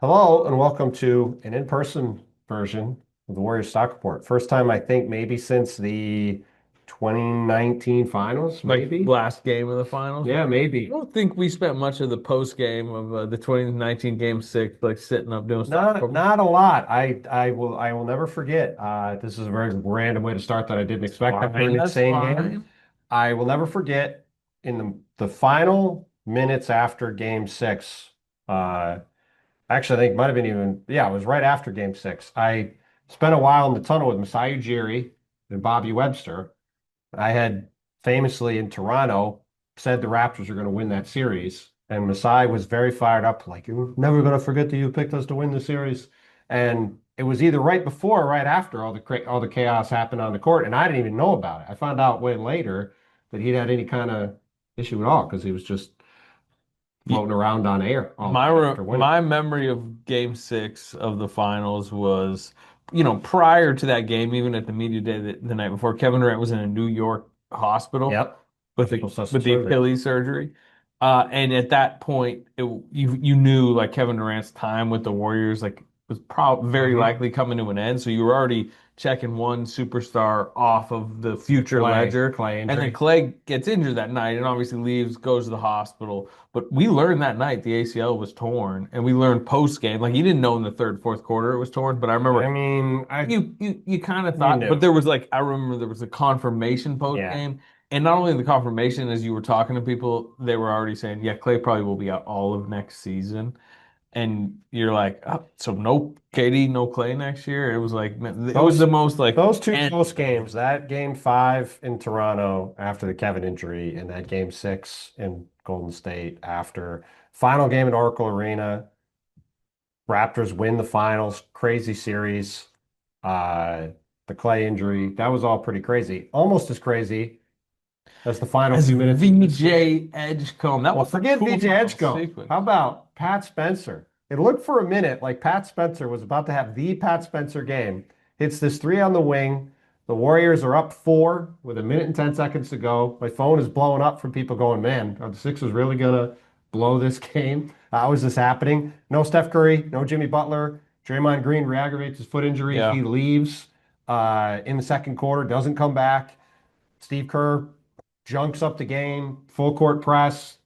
Hello and welcome to an in-person version of the Warriors Stock Report. First time I think maybe since the 2019 finals, Like maybe. last game of the finals. Yeah, I maybe. don't think we spent much of the post game of the 2019 game six, like sitting up doing stuff. Not a lot. I will never forget. This is a very random way to start that I didn't expect after an That's insane game. fine. I will never forget in the final minutes after game six. Uh, Actually, I think it might have been even, yeah, it was right after game six. I spent a while in the tunnel with Masai Ujiri and Bobby Webster. I had famously in Toronto said the Raptors are going to win that series. And Masai was very fired up, like, you're never going to forget that you picked us to win the series. And it was either right before or right after all the chaos happened on the court. And I didn't even know about it. I found out way later that he'd had any kind of issue at all because he was just floating around on air all night after winning. My memory of game six of the finals was, prior to that game, even at the media day the night before, Kevin Durant was in a New York hospital Yep. with Triple with custom the surgery. Achilles surgery. And at that point, you knew like Kevin Durant's time with the Warriors was probably very Hmm. likely coming to an end. So you were already checking one superstar off of the future Clay, ledger. Clay And then injury. Clay gets injured that night and obviously leaves, goes to the hospital. But we learned that night the ACL was torn, and we learned post game. Like you didn't know in the third, fourth quarter it was torn, but I I remember mean, you kind of you thought, but knew. there was like I remember there was a confirmation post Yeah. game, and not only the confirmation as you were talking to people, they were already saying, yeah, Clay probably will be out all of next season, and you're like, oh, so no KD, no Clay next year. It was like man, it was the Those most like those two and close games, that game five in Toronto after the Kevin injury and that game six in Golden State after final game at Oracle Arena, Raptors win the finals, crazy series. Uh the Clay injury, that was all pretty crazy. Almost as crazy as the final as few minutes of this game. VJ Edgecombe. That Well, was a forget cool VJ final Edgecombe. How sequence. about Pat Spencer? It looked for a minute like Pat Spencer was about to have the Pat Spencer game. Hits this three on the wing. The Warriors are up four with a minute and 10 seconds to go. My phone is blowing up from people going, man, are the Sixers really going to blow this game? How is this happening? No Steph Curry, no Jimmy Butler. Draymond Green re-aggravates his foot injury. Yeah. He leaves in the second quarter, doesn't come back. Steve Kerr junks up the game, full court press,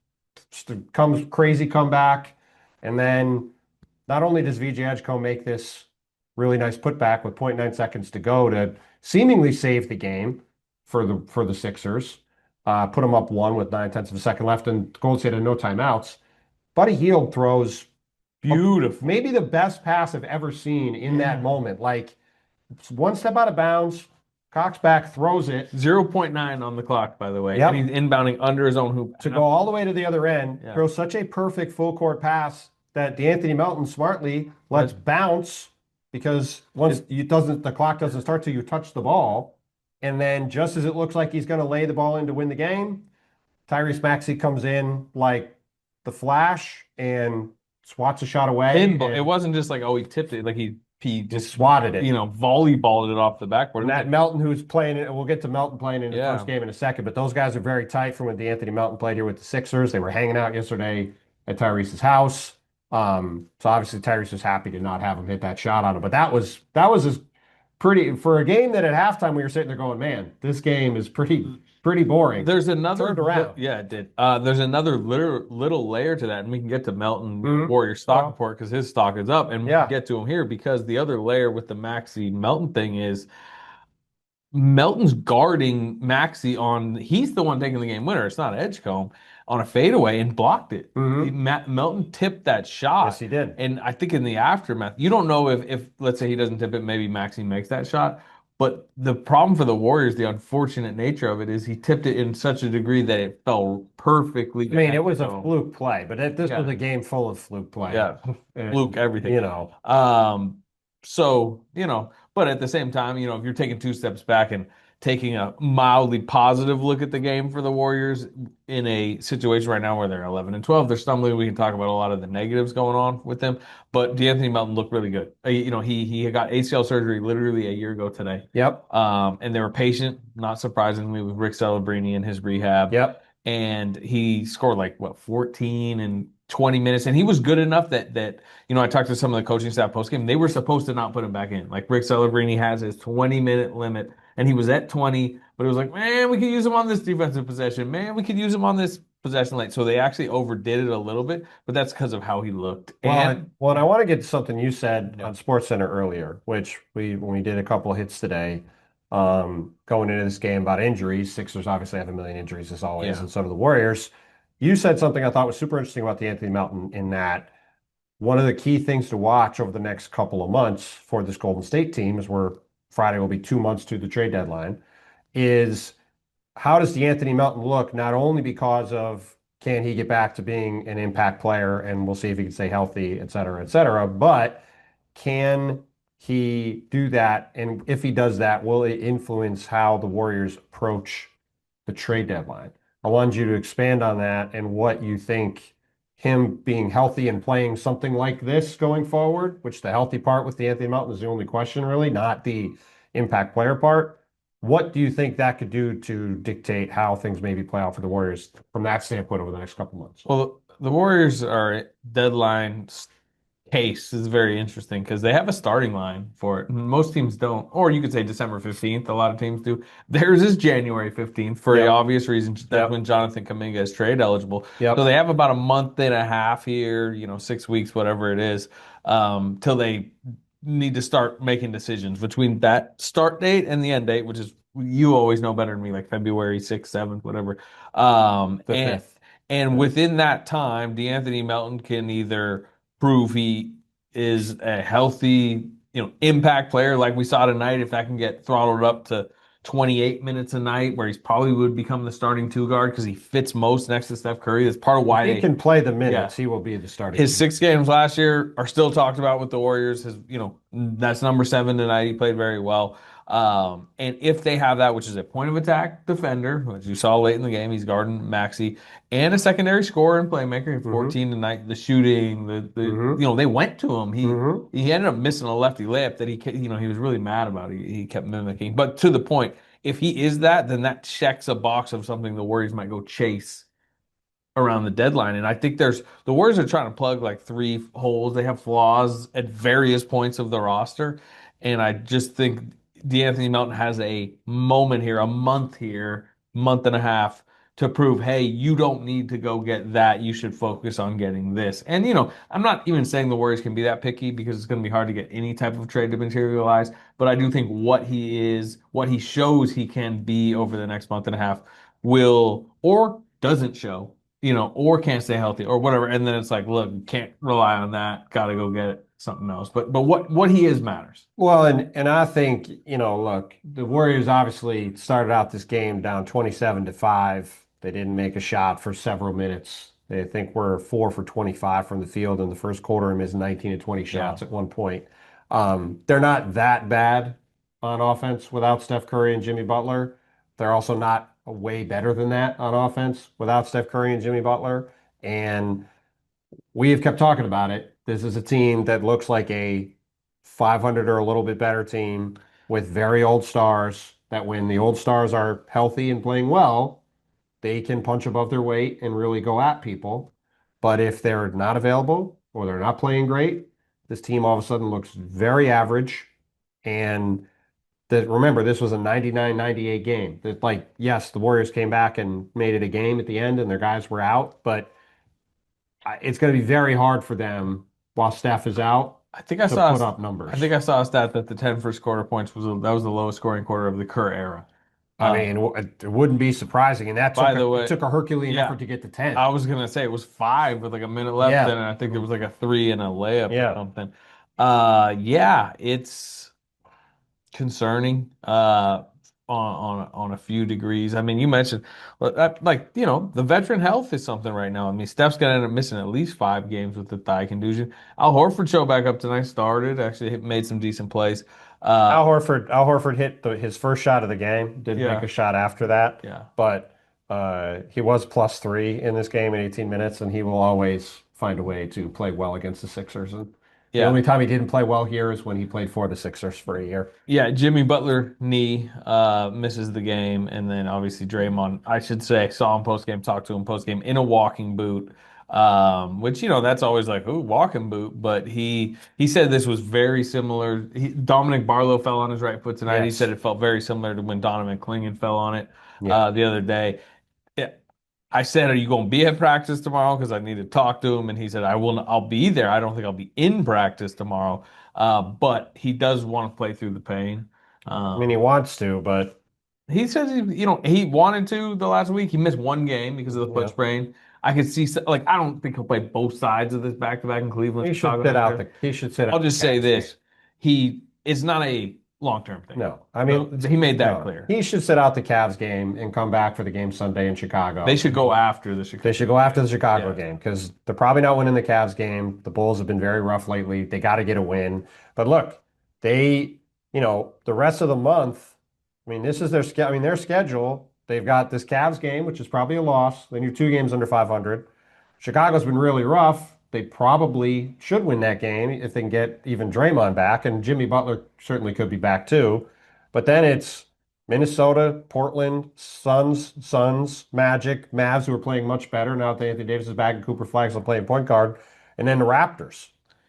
comes crazy comeback. And then not only does VJ Edgecombe make this really nice putback with zero point 0.9 seconds to go to seemingly save the game for the Sixers, put them up one with 9 tenths of a second left, and Golden State had no timeouts. Buddy Hield throws Beautiful. maybe the best pass I've ever seen in that Yeah. moment. Like one step out of bounds, Cox back throws it. 0.9 on the clock, by the way, and he's Yep, inbounding under his own hoop. to go all the way to the other end, Yeah, throws such a perfect full court pass that DeAnthony Melton smartly lets but bounce because once it it doesn't, the clock doesn't start till you touch the ball. And then just as it looks like he's going to lay the ball in to win the game, Tyrese Maxey comes in like the flash and swats a shot away pinball. It wasn't just like oh he tipped it, like he and just swatted it. volleyballed it off the backboard. It And was that like Melton, who's playing it, we'll get to Melton playing in the first yeah, game in a second, but those guys are very tight from when DeAnthony Melton played here with the Sixers. They were hanging out yesterday at Tyrese's house. So obviously Tyrese was happy to not have him hit that shot on him. But that was as pretty for a game that at halftime we were sitting there going, man, this game is pretty boring. there's another Turned around. yeah it did. There's another little layer to that, and we can get to Melton Hmm. Warrior stock Well, report because his stock is up, and we can yeah. get to him here because the other layer with the Maxi Melton thing is. Melton's guarding Maxi on, he's the one taking the game winner. It's not Edgecombe on a fadeaway and blocked it. Hmm. Melton tipped that Yes, shot. he did. And I think in the aftermath, you don't know if let's say he doesn't tip it, maybe Maxi makes that shot. But the problem for the Warriors, the unfortunate nature of it is he tipped it in such a degree that it fell perfectly I to mean, it was a Edgecombe. fluke play, but this was Yeah, a game full of fluke play. yeah, fluke And, everything. you know, Um, so, but at the same time, if you're taking two steps back and taking a mildly positive look at the game for the Warriors in a situation right now where they're 11 and 12, they're stumbling. We can talk about a lot of the negatives going on with them, but DeAnthony Melton looked really good. He got ACL surgery literally a year ago today. yep, And they were patient, not surprisingly, with Rick Celebrini and his rehab. yep. And he scored like what 14 and 20 minutes, and he was good enough that I talked to some of the coaching staff post game. They were supposed to not put him back in. Like Rick Celebrini has his 20-minute limit, and he was at 20, but it was like, man, we could use him on this defensive possession. Man, we could use him on this possession late. So they actually overdid it a little bit, but that's because of how he looked. And I want to get to something you said Yeah, on SportsCenter earlier, which when we did a couple of hits today, going into this game about injuries. Sixers obviously have a million injuries as always, yeah. and so do the Warriors. You said something I thought was super interesting about the Anthony Melton in that one of the key things to watch over the next couple of months for this Golden State team is where Friday will be 2 months to the trade deadline, is how does DeAnthony Melton look, not only because of can he get back to being an impact player and we'll see if he can stay healthy, et cetera, but can he do that? And if he does that, will it influence how the Warriors approach the trade deadline? I wanted you to expand on that and what you think him being healthy and playing something like this going forward, which the healthy part with the Anthony Melton is the only question, really, not the impact player part. What do you think that could do to dictate how things maybe play out for the Warriors from that standpoint over the next couple months? Well, the Warriors are deadline case is very interesting because they have a starting line for it. Most teams don't, or you could say December 15th. A lot of teams do. Theirs is January 15th for a Yep. obvious reason. That's Yep. when Jonathan Kuminga is trade eligible. So Yep. they have about a month and a half here, 6 weeks, whatever it is, till they need to start making decisions between that start date and the end date, which is you always know better than me, like February 6th, 7th, whatever. The And fifth. and Yeah. within that time, DeAnthony Melton can either prove he is a healthy, impact player like we saw tonight. If that can get throttled up to 28 minutes a night, where he's probably would become the starting two guard because he fits most next to Steph Curry. That's part of If why he they, can play the yeah, minutes, he will be the starting his two. 6 games last year are still talked about with the Warriors. That's number 7 tonight. He played very well. And if they have that, which is a point of attack defender, which you saw late in the game, he's guarding Maxey, and a secondary scorer and playmaker, Mm-hmm. 14 tonight. The shooting, Mm-hmm. they went to him. He Mm-hmm. he ended up missing a lefty layup that he was really mad about. He kept mimicking. But to the point, if he is that, then that checks a box of something the Warriors might go chase around the deadline. And I think the Warriors are trying to plug like three holes. They have flaws at various points of the roster. And I just think DeAnthony Melton has a moment here, month and a half to prove, hey, you don't need to go get that. You should focus on getting this. And, I'm not even saying the Warriors can be that picky because it's going to be hard to get any type of trade to materialize. But I do think what he shows he can be over the next month and a half will or doesn't show or can't stay healthy or whatever. And then it's like, look, can't rely on that. Got to go get it, something else. But what he is matters. Well, and I think, look, the Warriors obviously started out this game down 27-5. They didn't make a shot for several minutes. They think we're 4 for 25 from the field in the first quarter and missed 19 to 20 Yeah. shots at one point. They're not that bad on offense without Steph Curry and Jimmy Butler. They're also not way better than that on offense without Steph Curry and Jimmy Butler. And we have kept talking about it. This is a team that looks like a 500 or a little bit better team with very old stars that when the old stars are healthy and playing well, they can punch above their weight and really go at people. But if they're not available or they're not playing great, this team all of a sudden looks very average. And remember, this was a 99-98 game. That, like, yes, the Warriors came back and made it a game at the end and their guys were out, but it's going to be very hard for them while Steph is out I think I to saw put up I numbers. think I saw a stat that the 10 first quarter points that was the lowest scoring quarter of the Kerr era. I Uh, mean, it wouldn't be surprising, and that by took the it way, took a Herculean yeah, effort to get to 10. I was gonna say it was 5 with like a minute left, Yeah. and I think there was like a 3 and a layup or Yeah. something. Yeah, it's concerning on a few degrees. I mean, you mentioned like the veteran health is something right now. I mean, Steph's gonna end up missing at least 5 games with the thigh contusion. Al Horford showed back up tonight, started actually made some decent plays. Uh, Al Horford hit his first shot of the game. Didn't make yeah, a shot after that, yeah, but he was +3 in this game in 18 minutes, and he will always find a way to play well against the Sixers. And the yeah. only time he didn't play well here is when he played for the Sixers for a year. Yeah, Jimmy Butler knee misses the game, and then obviously Draymond, I should say, saw him post game, talked to him post game in a walking boot. Which that's always like, ooh, walking boot. But he said this was very similar. Dominic Barlow fell on his right foot tonight. He said Yes. it felt very similar to when Donovan Clingan fell on it Yeah. the other day. Yeah. I said, "Are you going to be at practice tomorrow?" Because I need to talk to him, and he said, "I will. I'll be there. I don't think I'll be in practice tomorrow, but he does want to play through the pain." I mean, he Um, wants to, but he says he wanted to the last week. He missed one game because of the foot yeah, sprain. I could see like I don't think he'll play both sides of this back to back in Cleveland, Chicago next year. he should sit I'll out the just say Cavs game. this: he it's not a long term thing. No, I So mean, he made that no, clear. he should sit out the Cavs game and come back for the game Sunday in They Chicago. should go after the They Chicago should go after the game. Chicago Yeah. game because they're probably not winning the Cavs game. The Bulls have been very rough lately. They got to get a win. But look, they, the rest of the month, I mean, this is their schedule. I mean, their schedule, they've got this Cavs game, which is probably a loss. Then you're 2 games under 500. Chicago's been really rough. They probably should win that game if they can get even Draymond back, and Jimmy Butler certainly could be back too. But then it's Minnesota, Portland, Suns, Magic, Mavs, who are playing much better now that Anthony Davis is back and Cooper Flags will playing point guard, and then the Raptors.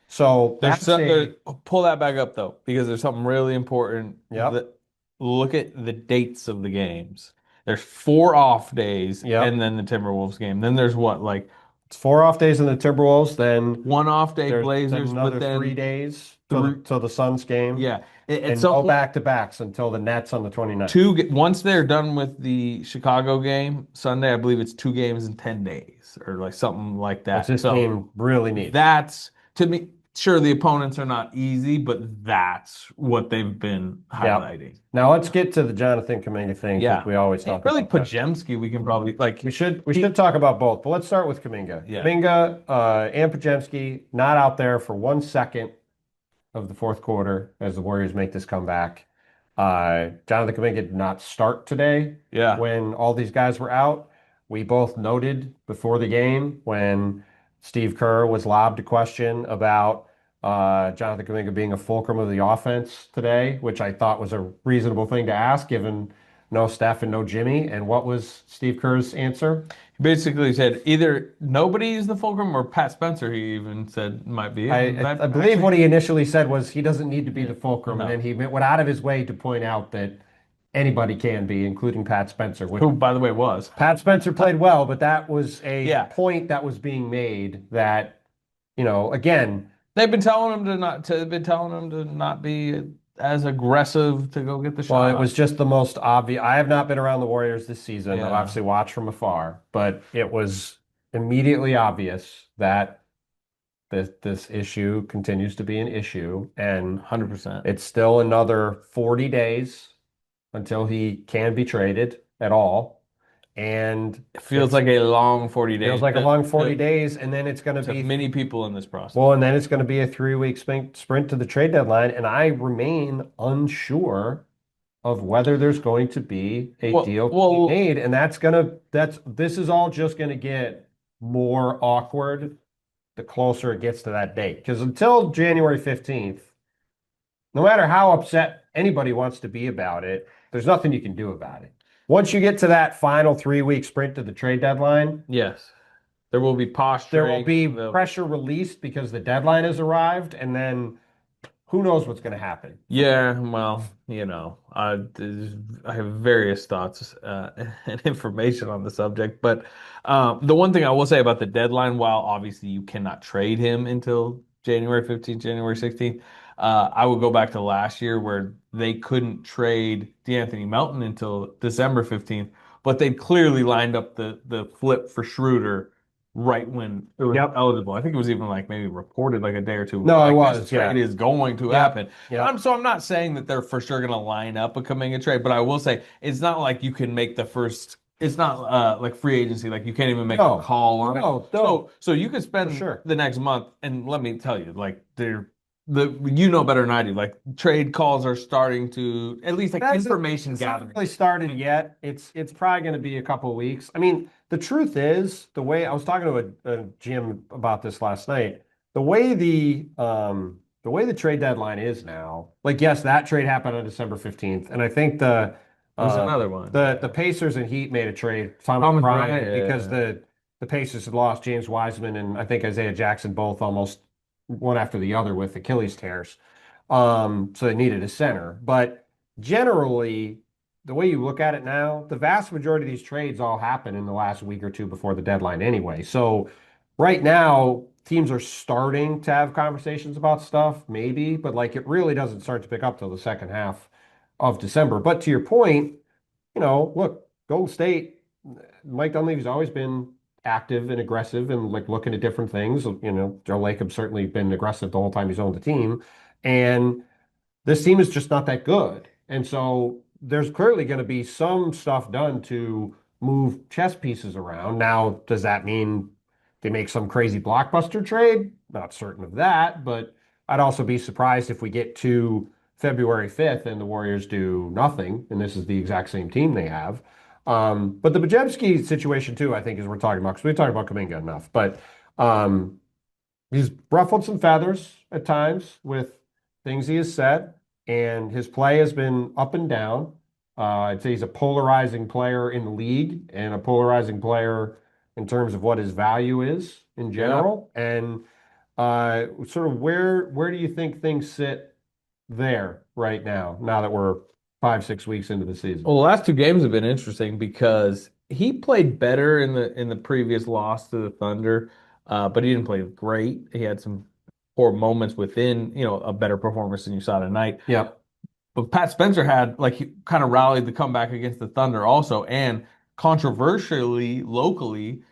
So There's that's some there a pull that back up though, because there's something really important yep, that look at the dates of the games. There's 4 off days yep. and then the Timberwolves game. Then there's what, like It's 4 off days in the Timberwolves. Then one off day there's Blazers, but another three then days three till the Suns game, yeah. At and some no point back-to-backs until the Nets on the 29th. once they're done with the Chicago game Sunday, I believe it's 2 games in 10 days or like something like Which that. this So team really needs. that's to me, sure, the opponents are not easy, but that's what they've been Yeah. highlighting. Now let's get to the Jonathan Kuminga thing because Yeah. we always And talk really, about that. Podziemski, we can probably like We should talk about both, but let's start with Kuminga. yeah. Kuminga and Podziemski not out there for 1 second of the fourth quarter as the Warriors make this comeback. Jonathan Kuminga did not start today Yeah. when all these guys were out. We both noted before the game when Steve Kerr was lobbed a question about Jonathan Kuminga being a fulcrum of the offense today, which I thought was a reasonable thing to ask given no Steph and no Jimmy. And what was Steve Kerr's answer? He basically said either nobody is the fulcrum or Pat Spencer, he even said might be it. I believe what he initially said was he doesn't need to be the fulcrum, and No. then he went out of his way to point out that anybody can be, including Pat Spencer, which Who, by the way, was. Pat Spencer played well, but that was a Yeah. point that was being made that, again, They've been telling him to not to been telling him to not be as aggressive to go get the well, shot. it was just the most obvious. I have not been around the Warriors this season. I've Yeah. obviously watched from afar, but it was immediately obvious that this issue continues to be an issue, and 100%. it's still another 40 days until he can be traded at all. And It feels like a long 40 days. feels like a long 40 to, days. And then it's going to to be, many people in this process. well, and then it's going to be a 3 week sprint to the trade deadline. And I remain unsure of whether there's going to be a deal well, made. And this is all just going to get more awkward the closer it gets to that date. Because until January 15th, no matter how upset anybody wants to be about it, there's nothing you can do about it. Once you get to that final 3 week sprint to the trade deadline, yes, there will be there will posturing. be pressure released because the deadline has arrived, and then who knows what's going to happen. Yeah, well, I have various thoughts and information on the subject, but the one thing I will say about the deadline, while obviously you cannot trade him until January 15th, January 16th, I would go back to last year where they couldn't trade DeAnthony Melton until December 15th, but they clearly lined up the flip for Schroeder right when it was eligible. I think it was even like maybe reported like a day or two. No, like, it was. This trade is going to happen. Yeah. So I'm not saying that they're for sure going to line up a Kuminga trade, but I will say it's not like you can make the first. It's not like free agency. Like you can't even make a call on it. So you could spend the next month, and let me tell you, like you know better than I do. Like trade calls are starting to at least like information gathering. It's not really started yet. It's probably going to be a couple of weeks. I mean, the truth is, the way I was talking to a GM about this last night, the way the trade deadline is now, like yes, that trade happened on December 15th, and I think There's another one. The Pacers and Heat made a trade, Thomas Thomas Bryant, Bryant, because the the Pacers had lost James Wiseman and I think Isaiah Jackson both almost one after the other with Achilles tears. So they needed a center. But generally, the way you look at it now, the vast majority of these trades all happen in the last week or two before the deadline anyway. So right now, teams are starting to have conversations about stuff, maybe, but like it really doesn't start to pick up till the second half of December. But to your point, look, Golden State, Mike Dunleavy's always been active and aggressive and like looking at different things. Joe Lacob's certainly been aggressive the whole time he's owned the team. And this team is just not that good. And so there's clearly going to be some stuff done to move chess pieces around. Now, does that mean they make some crazy blockbuster trade? Not certain of that, but I'd also be surprised if we get to February 5th and the Warriors do nothing, and this is the exact same team they have. But the Podziemski situation too, I think, is we're talking about, because we talked about Kuminga enough, but he's ruffled some feathers at times with things he has said, and his play has been up and down. I'd say he's a polarizing player in the league and a polarizing player in terms of what his value is in general. And sort of where do you think things sit there right now that we're 5, 6 weeks into the season? Well, the last two games have been interesting because he played better in the previous loss to the Thunder, but he didn't play great. He had some poor moments within, a better performance than you saw tonight. Yep. But Pat Spencer had like he kind of rallied the comeback against the Thunder also, and controversially, locally,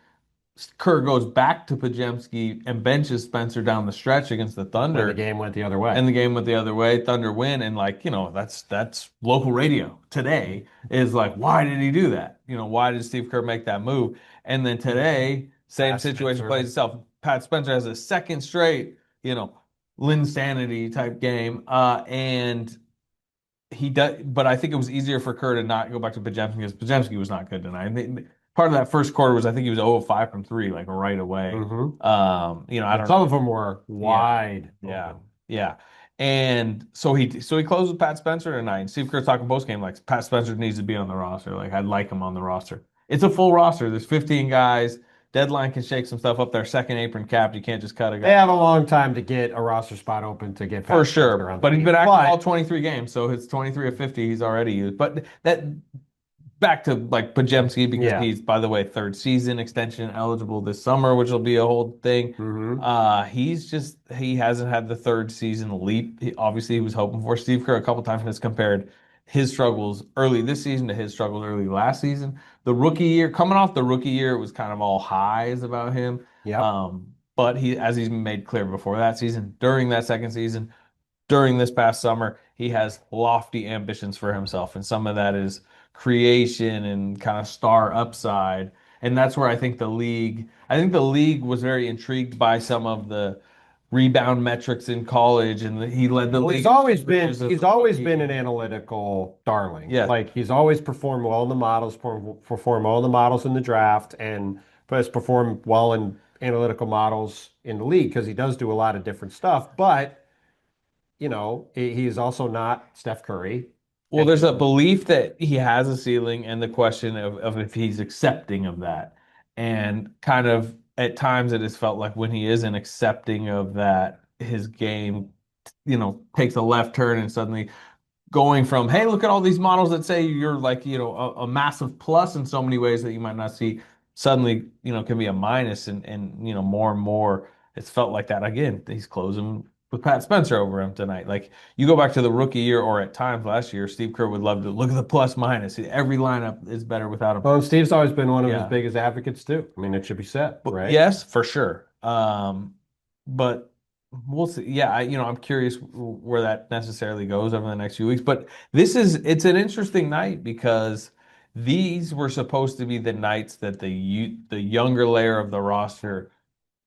Kerr goes back to Podziemski and benches Spencer down the stretch against the Thunder. And the game went the other way. And the game went the other way. Thunder win, and like that's local radio today is like, why did he do that? Why did Steve Kerr make that move? And then today, same situation plays itself. Pat Spencer has a second straight, Linsanity type game, and he does. But I think it was easier for Kerr to not go back to Podziemski because Podziemski was not good tonight. Part of that first quarter was I think he was 0 of 5 from three, like right away. Mm-hmm. I don't some know. of them were wide. Yeah. Yeah. And so he closed with Pat Spencer tonight. And Steve Kerr talking post game like Pat Spencer needs to be on the roster. Like I'd like him on the roster. It's a full roster. There's 15 guys. Deadline can shake some stuff up there. Second apron capped. You can't just cut a guy. They have a long time to get a roster spot open to get Pat for Spencer sure. on the But he's team. been active all 23 games, so it's 23 of 50 he's already used. But that back to like Podziemski because he's, by the way, third season extension eligible this summer, which will be a whole thing. Mm-hmm. He hasn't had the third season leap. Obviously, he was hoping for. Steve Kerr a couple times has compared his struggles early this season to his struggles early last season. The rookie year, coming off the rookie year, it was kind of all highs about him. Yeah. But as he's made clear before that season, during that second season, during this past summer, he has lofty ambitions for himself, and some of that is creation and kind of star upside. And that's where I think the league was very intrigued by some of the rebound metrics in college, and he led the league. He's always been an analytical darling. Yeah. Like he's always performed well in the models, performed well in the models in the draft, and has performed well in analytical models in the league because he does do a lot of different stuff. But he's also not Steph Curry. Well, there's a belief that he has a ceiling and the question of if he's accepting of that. And kind of at times it has felt like when he isn't accepting of that, his game, takes a left turn and suddenly going from, hey, look at all these models that say you're like, a massive plus in so many ways that you might not see, suddenly, can be a minus and more and more it's felt like that. Again, he's closing with Pat Spencer over him tonight. Like you go back to the rookie year or at times last year, Steve Kerr would love to look at the plus minus. Every lineup is better without him. Well, and Steve's always been one of his biggest advocates too. I mean, it should be said, right? Yes, for sure. But we'll see. Yeah, I'm curious where that necessarily goes over the next few weeks. But it's an interesting night because these were supposed to be the nights that the younger layer of the roster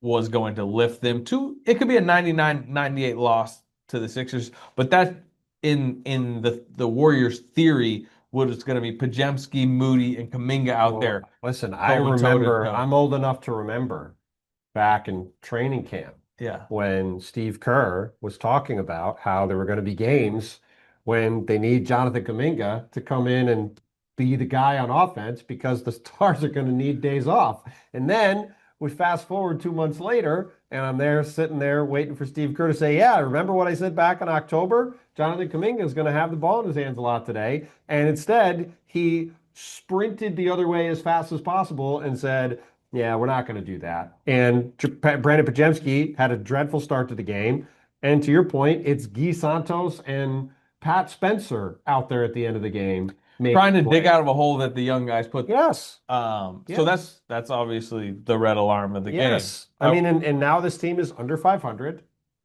was going to lift them to. It could be a 99-98 loss to the Sixers, but that in the Warriors theory was going to be Podziemski, Moody, and Kuminga out there. Listen, I remember. I'm old enough to remember back in training camp. Yeah. When Steve Kerr was talking about how there were going to be games when they need Jonathan Kuminga to come in and be the guy on offense because the stars are going to need days off. And then we fast forward 2 months later, and I'm there sitting there waiting for Steve Kerr to say, "Yeah, remember what I said back in October? Jonathan Kuminga is going to have the ball in his hands a lot today." And instead, he sprinted the other way as fast as possible and said, "Yeah, we're not going to do that." And Brandin Podziemski had a dreadful start to the game. And to your point, it's Guy Santos and Pat Spencer out there at the end of the game Trying making to dig plays. out of a hole that the young guys put. Yes. So Yes. that's obviously the red alarm of the game. Yes. I mean, and now this team is under 500.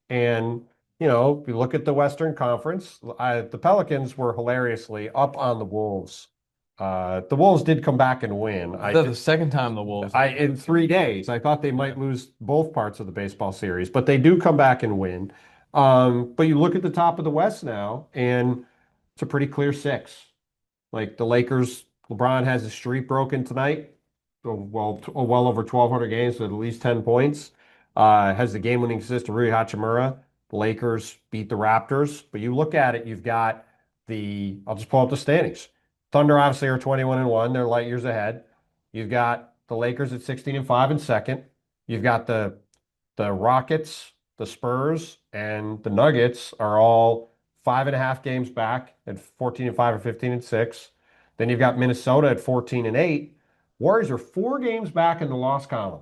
And, if you look at the Western Conference, the Pelicans were hilariously up on the Wolves. The Wolves did come back and win. That's the second time the Wolves. In 3 days. I thought they might lose both parts of the baseball series, but they do come back and win. But you look at the top of the West now, and it's a pretty clear six. Like the Lakers, LeBron has his streak broken tonight. Well over 1,200 games with at least 10 points. Has the game-winning assist to Rui Hachimura. The Lakers beat the Raptors. But you look at it, you've got I'll just pull up the standings. Thunder obviously are 21-1. They're light years ahead. You've got the Lakers at 16-5 in second. You've got the Rockets, the Spurs, and the Nuggets are all 5.5 games back at 14-5 or 15-6. Then you've got Minnesota at 14-8. Warriors are 4 games back in the loss column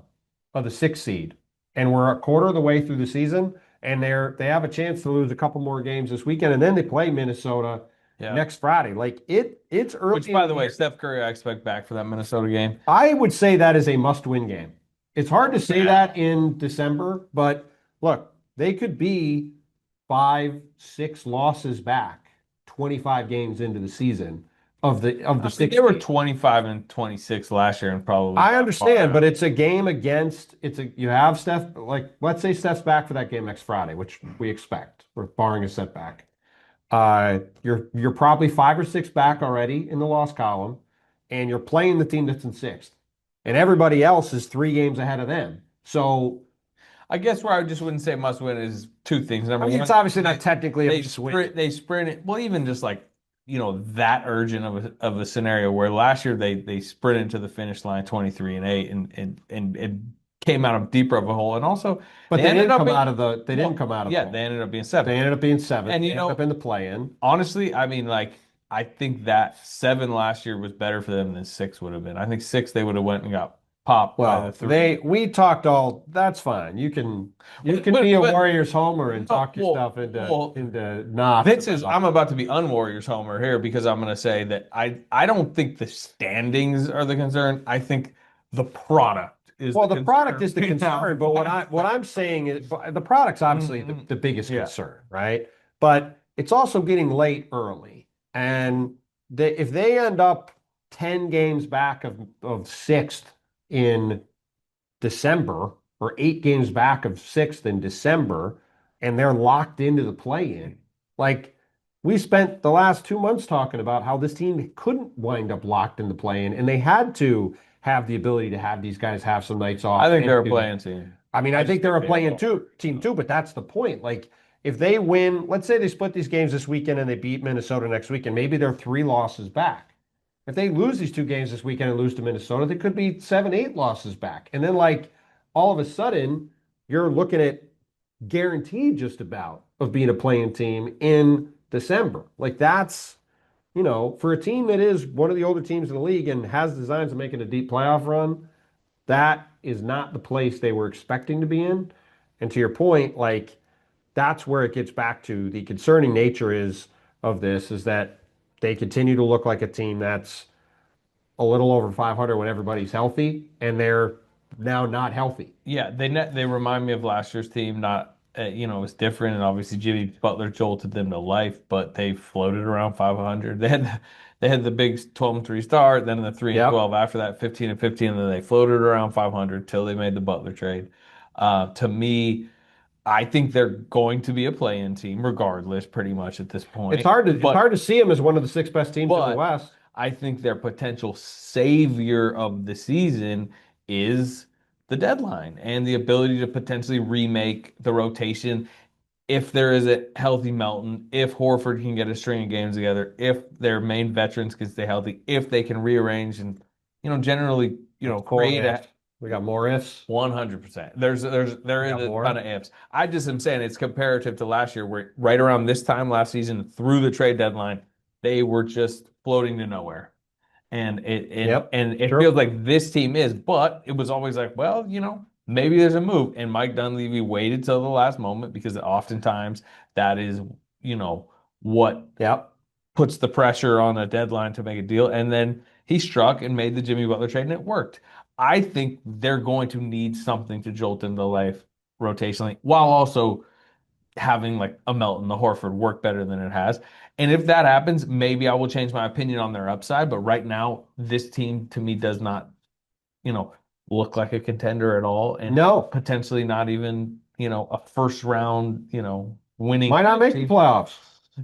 of the 6th seed, and we're a quarter of the way through the season. And they have a chance to lose a couple more games this weekend, and then they play Minnesota next Friday. Like it's early. Which, by the way, Steph Curry, I expect back for that Minnesota game. I would say that is a must-win game. It's hard to say that in December, but look, they could be 5, 6 losses back, 25 games into the season of the 6. They were 25-26 last year, and probably. I understand, but it's a game against. You have Steph. Like, let's say Steph's back for that game next Friday, which we expect, barring a setback. You're probably 5 or 6 back already in the loss column, and you're playing the team that's in 6th, and everybody else is 3 games ahead of them. So, I guess where I just wouldn't say must win is 2 things. Number one, it's obviously not technically a win. They sprint it. Well, even just like that urgent of a scenario where last year they sprinted to the finish line 23-8 and came out of deeper of a hole, and also but they didn't come out of the. They didn't come out of. Yeah, they ended up being 7th. They ended up being 7th. And they ended up in the play-in. Honestly, I mean, like, I think that 7 last year was better for them than 6 would have been. I think 6 they would have went and got popped by the 3. We talked all. That's fine. You can be a Warriors homer and talk yourself into not. I'm about to be un-Warriors homer here because I'm going to say that I don't think the standings are the concern. I think the product is the product is the concern. But what I'm saying is the product's obviously the biggest concern, right? But it's also getting late early, and if they end up 10 games back of 6th in December, or 8 games back of 6th in December, and they're locked into the play-in. Like, we spent the last 2 months talking about how this team couldn't wind up locked in the play-in, and they had to have the ability to have these guys have some nights off. I think they're a play-in team. I mean, I think they're a play-in team too, but that's the point. Like, if they win, let's say they split these games this weekend and they beat Minnesota next weekend, maybe they're 3 losses back. If they lose these 2 games this weekend and lose to Minnesota, they could be 7, 8 losses back. And then, like, all of a sudden, you're looking at guaranteed just about of being a play-in team in December. Like, that's, for a team that is one of the older teams in the league and has designs of making a deep playoff run, that is not the place they were expecting to be in. And to your point, like, that's where it gets back to the concerning nature is that they continue to look like a team that's a little over 500 when everybody's healthy, and they're now not healthy. Yeah, they remind me of last year's team. Not it's different, and obviously Jimmy Butler jolted them to life, but they floated around 500. They had the big 12-3 start, then the 3-12 after that, 15-15, and then they floated around 500 till they made the Butler trade. To me, I think they're going to be a play-in team regardless, pretty much at this point. It's hard to see them as one of the 6 best teams in the West. I think their potential savior of the season is the deadline and the ability to potentially remake the rotation if there is a healthy Melton, if Horford can get a string of games together, if their main veterans can stay healthy, if they can rearrange and generally create We got more ifs. 100%. There is a more? ton of ifs. I just am saying it's comparative to last year, where right around this time last season, through the trade deadline, they were just floating to nowhere. And it True. feels like this team is, but it was always like, well, maybe there's a move. And Mike Dunleavy waited till the last moment, because oftentimes that is, what Yep. puts the pressure on a deadline to make a deal. And then he struck and made the Jimmy Butler trade, and it worked. I think they're going to need something to jolt into life rotationally, while also having like a Melton, the Horford work better than it has. And if that happens, maybe I will change my opinion on their upside. But right now, this team to me does not, look like a contender at all, and No. potentially not even, a first round, winning. Might not make the playoffs.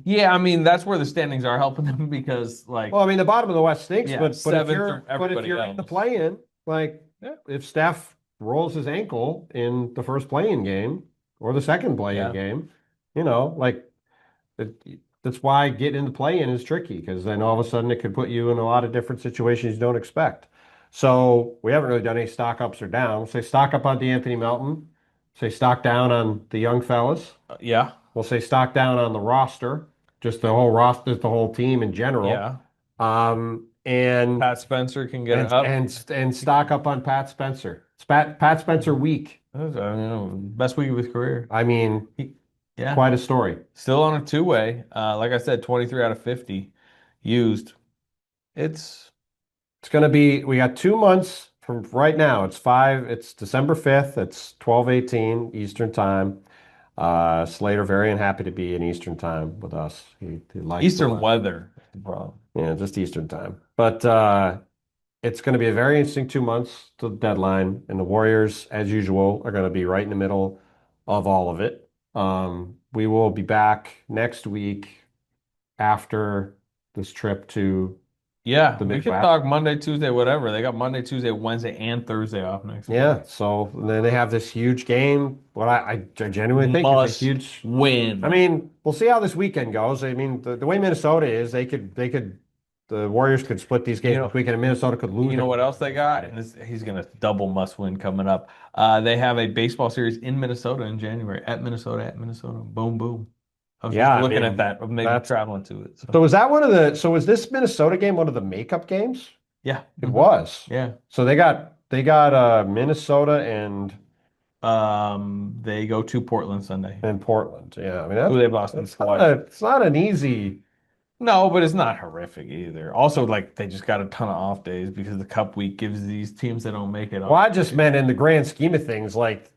Yeah, I mean that's where the standings are helping them, because like, Well, I mean the bottom of the West stinks, yeah, but if seventh you're or everybody in the else. play-in, like Yeah. if Steph rolls his ankle in the first play-in game or the second play-in Yeah. game, like that's why getting in the play-in is tricky, because then all of a sudden it could put you in a lot of different situations you don't expect. So we haven't really done any stock ups or downs. Say stock up on DeAnthony Melton. Say stock down on the young fellas. Yeah. We'll say stock down on the roster, just the whole roster, the whole team in general. Yeah. And Pat Spencer can get it up. and stock up on Pat Spencer. It's Pat Spencer week. Best week of his career. I mean, Yeah. quite a story. Still on a two-way. Like I said, 23 out of 50 used. It's going to be, we got 2 months from right now. It's December 5th. It's 12:18 Eastern time. Slater very unhappy to be in Eastern time with us. He likes Eastern weather, bro. Yeah, just Eastern time. But it's going to be a very interesting 2 months to the deadline, and the Warriors, as usual, are going to be right in the middle of all of it. We will be back next week after this trip to Yeah, the we could Midwest. talk Monday, Tuesday, whatever. They got Monday, Tuesday, Wednesday, and Thursday off next week. Yeah, so then they have this huge game. What I genuinely think Must is a huge win. I mean, we'll see how this weekend goes. I mean, the way Minnesota is, the Warriors could split these games this weekend, and Minnesota could lose. You know what else they got? And he's going to double must win coming up. They have a baseball series in Minnesota in January, at Minnesota. Boom, boom. I was just looking at that, maybe traveling to it. So was this Minnesota game one of the makeup games? Yeah. It was. Yeah. So they got Minnesota and they go to Portland Sunday. Portland. Yeah. I mean, Who they've lost in twice. It's not an easy. No, but it's not horrific either. Also, like, they just got a ton of off days because the Cup week gives these teams that don't make it. Well, I just meant in the grand scheme of things, like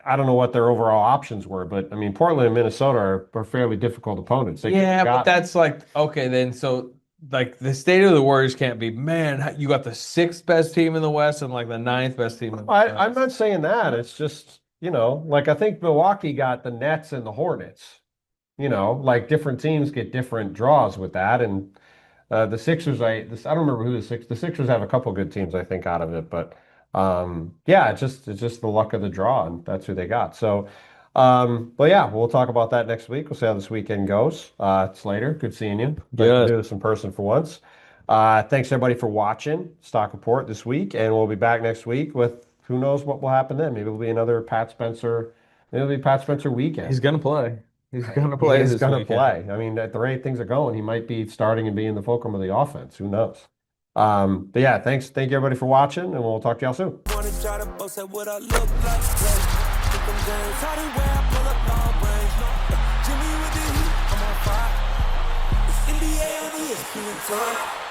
I don't know what their overall options were, but I mean, Portland and Minnesota are fairly difficult opponents. But that's like, okay, then so like the state of the Warriors can't be, man, you got the sixth best team in the West and like the ninth best team in the West. I'm not saying that. It's just, like I think Milwaukee got the Nets and the Hornets. Like different teams get different draws with that. And the Sixers, I don't remember who the Sixers have a couple good teams, I think, out of it. But yeah, it's just the luck of the draw, and that's who they got. So, but yeah, we'll talk about that next week. We'll see how this weekend goes. Slater, good seeing you. Good. Do this in person for once. Thanks everybody for watching Stock Report this week, and we'll be back next week with who knows what will happen then. Maybe it'll be another Pat Spencer. Maybe it'll be Pat Spencer weekend. He's gonna play. He's gonna play. He's gonna play. I mean, at the rate things are going, he might be starting and being the fulcrum of the offense. Who knows? But yeah, thank you everybody for watching, and we'll talk to y'all soon. NBA on ESPN.